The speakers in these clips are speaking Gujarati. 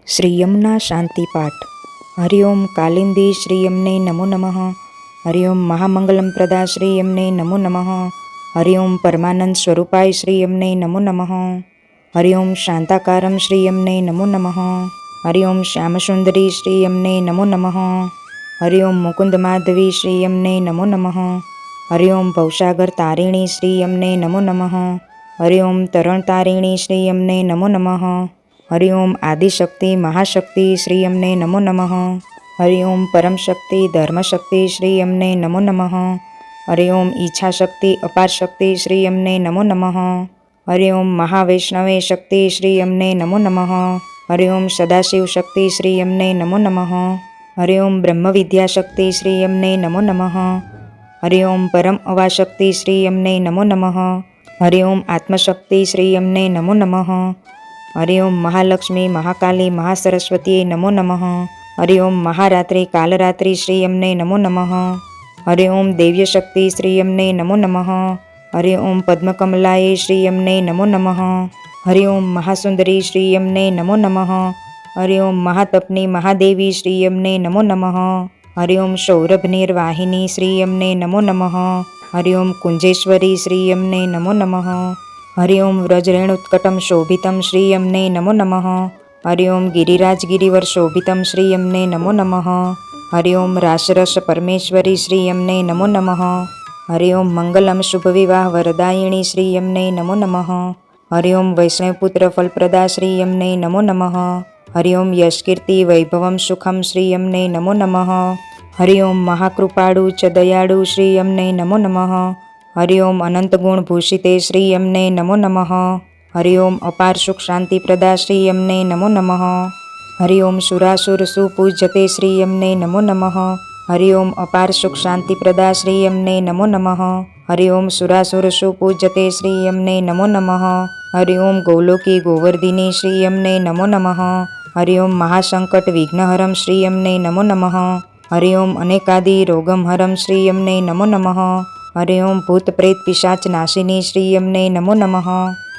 શ્રી યમના શાંતિપાઠ. હરિઓમ કાલિંદી શ્રી યમને નમો નમઃ. હરિઓમ મહામંગલમ પ્રદા શ્રી યમને નમો નમઃ. હરિઓમ પરમાનંદ સ્વરૂપાય શ્રી યમને નમો નમઃ. હરિઓમ શાંતાકારમ શ્રી યમને નમો નમઃ. હરિઓમ શ્યામસુંદરી શ્રી યમને નમો નમઃ. હરિઓમ મુકુંદ માધવી શ્રી યમને નમો નમઃ. હરિઓમ ભવસાગર તારિણી શ્રી યમને નમો નમઃ. હરિઓમ તરણ તારિણી શ્રી યમને નમો નમઃ. હરિઓમ આદિશક્તિ મહાશક્તિ શ્રી યમને નમો નમઃ. હરિઓમ પરમશક્તિ ધર્મશક્તિ શ્રી યમને નમો નમઃ. હરિઓમ ઈચ્છાશક્તિ અપાર શક્તિ શ્રી યમને નમો નમઃ. હરિઓમ મહાવૈષ્ણવે શક્તિ શ્રી યમને નમો નમઃ. હરિઓમ સદાશિવ શક્તિ શ્રી યમને નમો નમઃ. હરિઓમ બ્રહ્મવિદ્યા શક્તિ શ્રી યમને નમો નમઃ. હરિઓમ પરમ અવાશક્તિ શ્રી યમને નમો નમઃ. હરિઓમ આત્મશક્તિ શ્રી યમને નમો નમઃ. હરિઓમ મહાલક્ષ્મી મહાકાલી મહાસરસ્વતી નમો નમઃ. હરિઓમ મહારાત્રિ કાલરાત્રિ શ્રી યમને નમો નમઃ. હરિઓમ દૈવ્યશક્તિ શ્રી યમને નમો નમઃ. હરિઓમ પદ્મકમલાય શ્રી યમને નમો નમઃ. હરિઓમ મહાસુંદરી શ્રી યમને નમો નમઃ. હરિઓમ મહાતપની મહાદેવી શ્રી યમને નમો નમઃ. હરિઓમ સૌરભનિર્વાહિની શ્રી યમને નમો નમઃ. હરિઓમ કુંજેશ્વરી શ્રી યમને નમો નમઃ. હરિઓમ વ્રજરેણુત્કટમ શોભિતમ શ્રી યમને નમો નમઃ. હરિઓમ ગિરિરાજગિરિવર શોભિતમ શ્રી યમને નમો નમઃ. હરિઓમ રાસરસ પરમેશ્વરી શ્રી યમને નમો નમઃ. હરિઓમ મંગલમ શુભ વિવાહ વરદાયિણી શ્રી યમને નમો નમઃ. હરિઓમ વૈષ્ણવપુત્ર ફલપ્રદા શ્રી યમને નમો નમઃ. હરિઓમ યશકીર્તિ વૈભવમ સુખમ શ્રી યમને નમો નમઃ. હરિઓમ મહાકૃપાળુ ચ દયાળુ શ્રી યમને નમો નમઃ. હરિઓમ અનંત ગુણ ભૂષિતે શ્રી યમને નમો નમઃ. હરિઓમ અપાર સુખ શાંતિ પ્રદા શ્રી યમને નમો નમઃ. હરિઓમ સુરાસુર સુપૂજ્યતે શ્રી યમને નમો નમઃ. હરિઓમ અપાર સુખ શાંતિ પ્રદા શ્રી યમને નમો નમઃ. હરિઓમ સુરાસુર સુપૂજ્યતે શ્રી યમને નમો નમઃ. હરિઓમ ગૌલોકી ગોવર્ધિની શ્રી યમને નમો નમઃ. હરિઓમ મહાસંકટ વિઘ્નહરમ શ્રી યમને નમો નમઃ. હરિઓમ અનેકાદિ રોગમહરમ શ્રી યમને નમો નમઃ. હરિઓમ ભૂત પ્રેત પિશાચ નાશિની શ્રી યમને નમો નમઃ.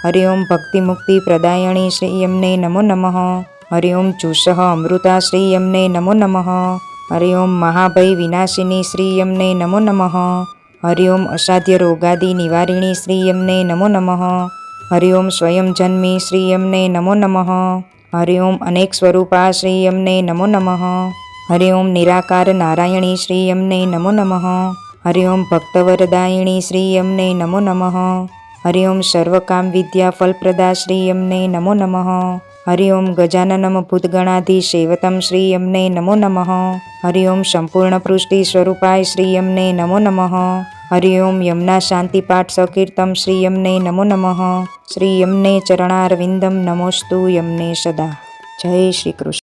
હરિઓમ ભક્તિ મુક્તિ પ્રદાયણી શ્રી યમને નમો નમઃ. હરિઓમ ચુષઃ અમૃતા શ્રી યમને નમો નમઃ. હરિઓમ મહાભય વિનાશિની શ્રી યમને નમો નમઃ. હરિઓમ અસાધ્ય રોગાદિ નિવારિણી શ્રી યમને નમો નમઃ. હરિઓમ સ્વયં જન્મી શ્રી યમને નમો નમઃ. હરિઓમ અનેક સ્વરૂપા શ્રી યમને નમો નમઃ. હરિઓમ નિરાકાર નારાયણી શ્રી યમને નમો નમઃ. હરિઓમ ભક્તવરદાયિણી શ્રી યમને નમો નમઃ. હરિઓમ સર્વકામ વિદ્યા ફલપ્રદા શ્રી યમને નમો નમઃ. હરિઓમ ગજાનનમ ભૂતગણાધિસેવતમ શ્રી યમને નમો નમઃ. હરિઓમ સંપૂર્ણ પૃષ્ટિ સ્વરૂપાય શ્રી યમને નમો નમઃ. હરિઓમ યમના શાંતિપાઠ સકીર્તમ શ્રી યમને નમો નમઃ. શ્રી યમને ચરણારવિંદમ નમોસ્તુ યમને સદા. જય શ્રી કૃષ્ણ.